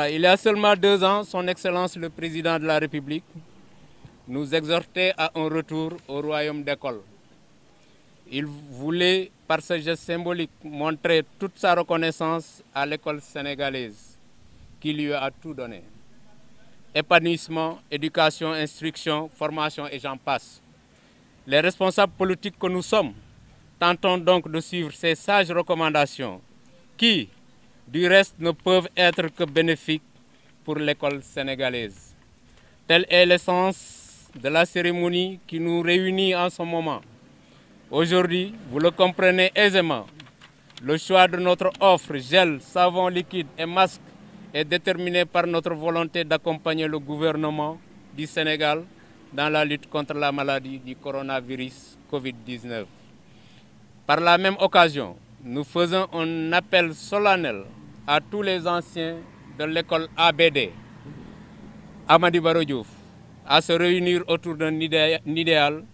Voilà, il y a seulement 2 ans, son Excellence le Président de la République nous exhortait à un retour au royaume d'école. Il voulait, par ce geste symbolique, montrer toute sa reconnaissance à l'école sénégalaise, qui lui a tout donné. Épanouissement, éducation, instruction, formation et j'en passe. Les responsables politiques que nous sommes tentons donc de suivre ces sages recommandations qui, du reste, ne peuvent être que bénéfiques pour l'école sénégalaise. Telle est l'essence de la cérémonie qui nous réunit en ce moment. Aujourd'hui, vous le comprenez aisément, le choix de notre offre gel, savon liquide et masque est déterminé par notre volonté d'accompagner le gouvernement du Sénégal dans la lutte contre la maladie du coronavirus Covid-19. Par la même occasion, nous faisons un appel solennel à tous les anciens de l'école ABD, Amady Baro Diouf, à se réunir autour d'un idéal,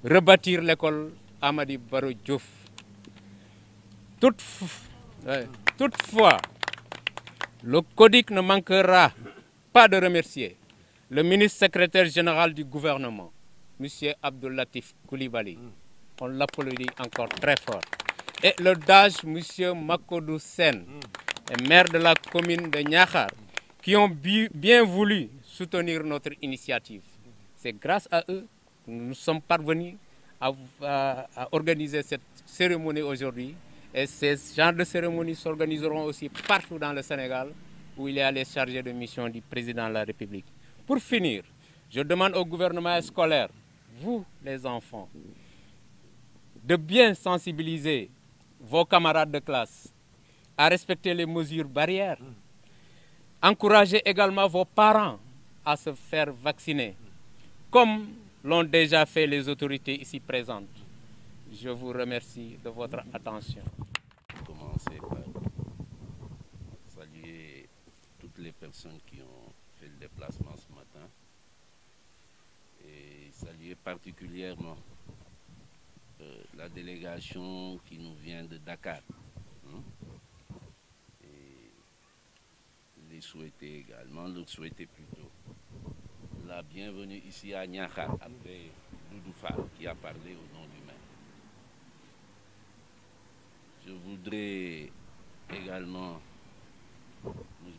rebâtir l'école Amady Baro Diouf. Toutefois, le codice ne manquera pas de remercier le ministre secrétaire général du gouvernement, M. Abdou Latif Coulibaly. On l'applaudit encore très fort. Et le DAGE, M. Makodou Sen, maire de la commune de Niakhar, qui ont bien voulu soutenir notre initiative. C'est grâce à eux que nous sommes parvenus à organiser cette cérémonie aujourd'hui. Et ces genres de cérémonies s'organiseront aussi partout dans le Sénégal, où il y a les chargés de mission du président de la République. Pour finir, je demande au gouvernement scolaire, vous les enfants, de bien sensibiliser vos camarades de classe à respecter les mesures barrières. Encouragez également vos parents à se faire vacciner, comme l'ont déjà fait les autorités ici présentes. Je vous remercie de votre attention. Commencer par saluer toutes les personnes qui ont fait le déplacement ce matin et saluer particulièrement la délégation qui nous vient de Dakar. Et leur souhaiter plutôt la bienvenue ici à Niakhar, après Doudou Fall qui a parlé au nom du maire. Je voudrais également nous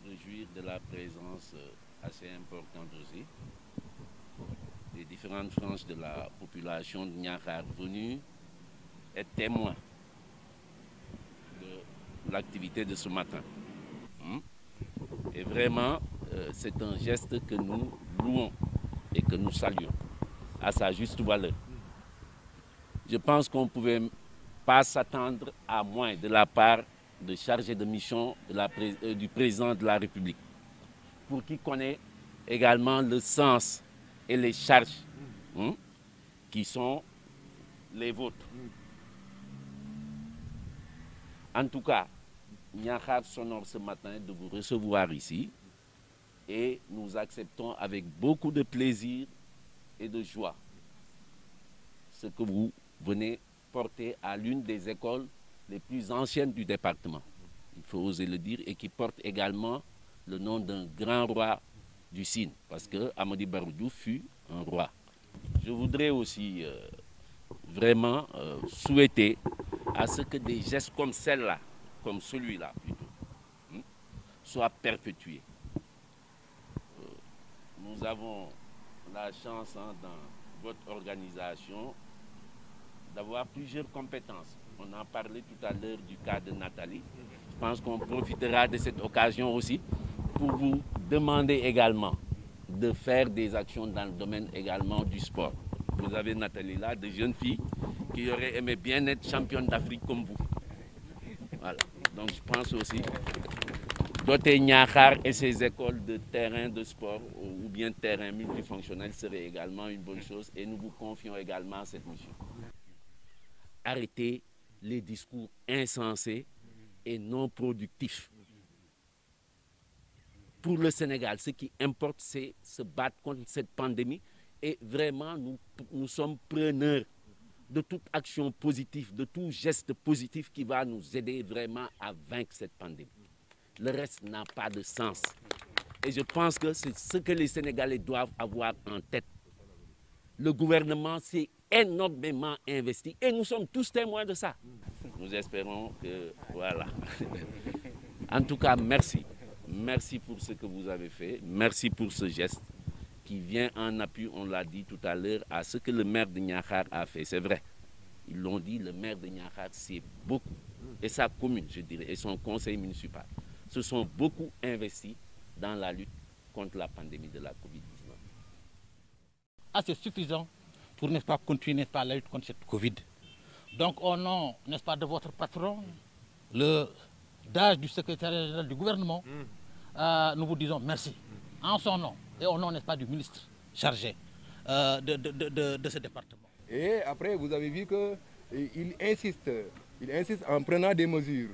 réjouir de la présence assez importante aussi des différentes franges de la population de Niakhar venues être témoins de l'activité de ce matin. Et vraiment, c'est un geste que nous louons et que nous saluons à sa juste valeur. Je pense qu'on ne pouvait pas s'attendre à moins de la part de chargé de mission du président de la République, pour qui connaît également le sens et les charges qui sont les vôtres. En tout cas, Niakhar s'honore ce matin de vous recevoir ici et nous acceptons avec beaucoup de plaisir et de joie ce que vous venez porter à l'une des écoles les plus anciennes du département, il faut oser le dire, et qui porte également le nom d'un grand roi du Sine, parce que Amady Baro Diouf fut un roi. Je voudrais aussi vraiment souhaiter à ce que des gestes comme celle-là, comme celui-là plutôt, soient perpétués. Nous avons la chance dans votre organisation d'avoir plusieurs compétences. On en parlait tout à l'heure du cas de Nathalie. Je pense qu'on profitera de cette occasion aussi pour vous demander également de faire des actions dans le domaine également du sport. Vous avez Nathalie là, de jeunes filles qui auraient aimé bien être championnes d'Afrique comme vous. Voilà. Donc je pense aussi doter Niakhar et ses écoles de terrain de sport ou bien terrain multifonctionnel serait également une bonne chose et nous vous confions également cette mission. Arrêtez les discours insensés et non productifs. Pour le Sénégal, ce qui importe, c'est se battre contre cette pandémie et vraiment, nous sommes preneurs de toute action positive, de tout geste positif qui va nous aider vraiment à vaincre cette pandémie. Le reste n'a pas de sens. Et je pense que c'est ce que les Sénégalais doivent avoir en tête. Le gouvernement s'est énormément investi et nous sommes tous témoins de ça. Nous espérons que, voilà. En tout cas, merci. Merci pour ce que vous avez fait. Merci pour ce geste qui vient en appui, on l'a dit tout à l'heure, à ce que le maire de Niakhar a fait. C'est vrai. Ils l'ont dit, le maire de Niakhar, c'est beaucoup. Et sa commune, je dirais, et son conseil municipal se sont beaucoup investis dans la lutte contre la pandémie de la Covid-19. Assez suffisant pour, n'est-ce pas, continuer, n'est-ce pas, la lutte contre cette Covid. Donc, au nom, n'est-ce pas, de votre patron, le DAGE du secrétaire général du gouvernement, nous vous disons merci. En son nom et au nom, n'est-ce pas, du ministre chargé de ce département. Et après, vous avez vu qu'il insiste en prenant des mesures,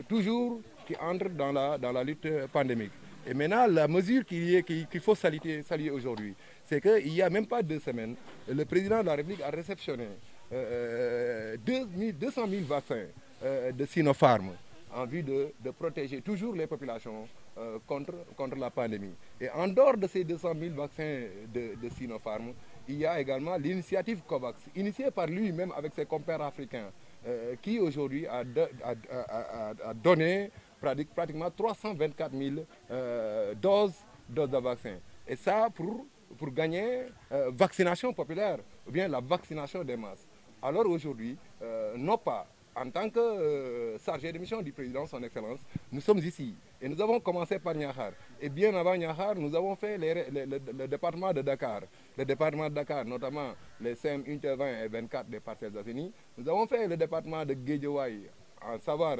toujours qui entrent dans la lutte pandémique. Et maintenant, la mesure qu'il faut saluer aujourd'hui, c'est qu'il n'y a même pas 2 semaines, le président de la République a réceptionné 200 000 vaccins de Sinopharm en vue de protéger toujours les populations contre la pandémie. Et en dehors de ces 200 000 vaccins de Sinopharm, il y a également l'initiative COVAX, initiée par lui-même avec ses compères africains, qui aujourd'hui a donné pratiquement 324 000 doses de vaccins. Et ça pour gagner vaccination populaire, ou bien la vaccination des masses. Alors aujourd'hui, non pas en tant que chargé de mission du président, son Excellence, nous sommes ici et nous avons commencé par Niakhar. Et bien avant Niakhar, nous avons fait le département de Dakar. Le département de Dakar, notamment les CM unité 20 et 24 des Parcelles Assainies. Nous avons fait le département de Guédiawaye, à savoir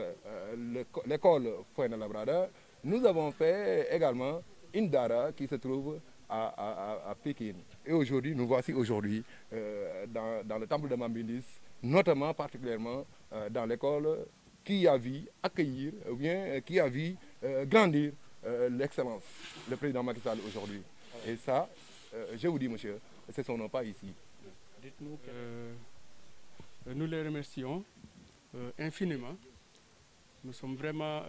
l'école Fouenne-Labrador. Nous avons fait également Indara qui se trouve à Pékin. Et aujourd'hui, nous voici aujourd'hui dans le temple de Mambindis, notamment particulièrement dans l'école qui a vu accueillir, ou bien qui a vu grandir l'excellence, le président Macky Sall aujourd'hui. Et ça, je vous dis, monsieur, ce ne sont pas ici. Dites-nous que nous les remercions infiniment. Nous sommes vraiment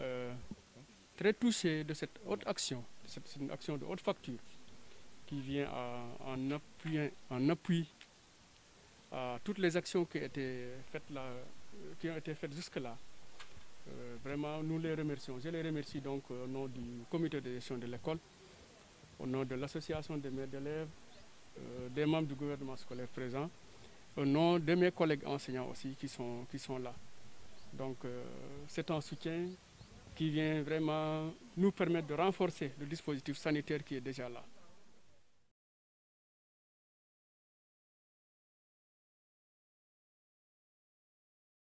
très touchés de cette haute action. C'est une action de haute facture qui vient en appui à toutes les actions qui ont été faites jusque-là. Vraiment, nous les remercions. Je les remercie donc au nom du comité de gestion de l'école, au nom de l'association des maîtres d'élèves, des membres du gouvernement scolaire présent, au nom de mes collègues enseignants aussi qui sont là. Donc c'est un soutien qui vient vraiment nous permettre de renforcer le dispositif sanitaire qui est déjà là.